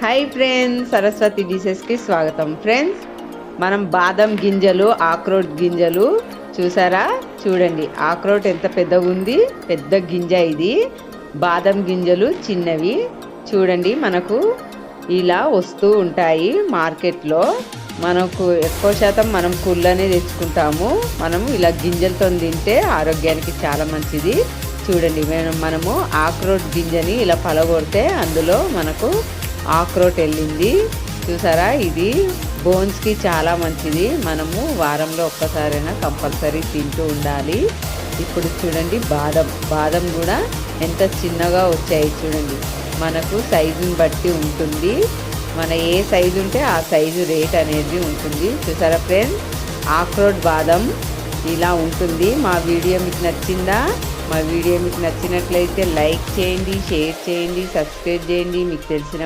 Hi friends, Saraswati డిషెస్కి స్వాగతం. Friends, మనం బాదం గింజలు, ఆక్రోట్ గింజలు చూసారా? చూడండి, ఆక్రోట్ ఎంత పెద్దగా ఉంది, పెద్ద గింజ ఇది. బాదం గింజలు చిన్నవి. చూడండి, మనకు ఇలా వస్తూ ఉంటాయి మార్కెట్లో. మనకు ఎక్కువ శాతం మనం కుళ్ళనే తెచ్చుకుంటాము. మనము ఇలా గింజలతో తింటే ఆరోగ్యానికి చాలా మంచిది. చూడండి, మనము ఆక్రోట్ గింజని ఇలా పలగొడితే అందులో మనకు ఆక్రోట్ వెళ్ళింది. చూసారా? ఇది బోన్స్కి చాలా మంచిది. మనము వారంలో ఒక్కసారైనా కంపల్సరీ తింటూ ఉండాలి. ఇప్పుడు చూడండి, బాదం కూడా ఎంత చిన్నగా వచ్చాయి. చూడండి, మనకు సైజుని బట్టి ఉంటుంది. మన ఏ సైజు ఉంటే ఆ సైజు రేట్ అనేది ఉంటుంది. చూసారా ఫ్రెండ్స్, ఆక్రోట్ బాదం ఇలా ఉంటుంది. మా వీడియో మీకు నచ్చిందా? మా వీడియో మీకు నచ్చినట్లయితే లైక్ చేయండి, షేర్ చేయండి, సబ్స్క్రైబ్ చేయండి. మీకు తెలిసిన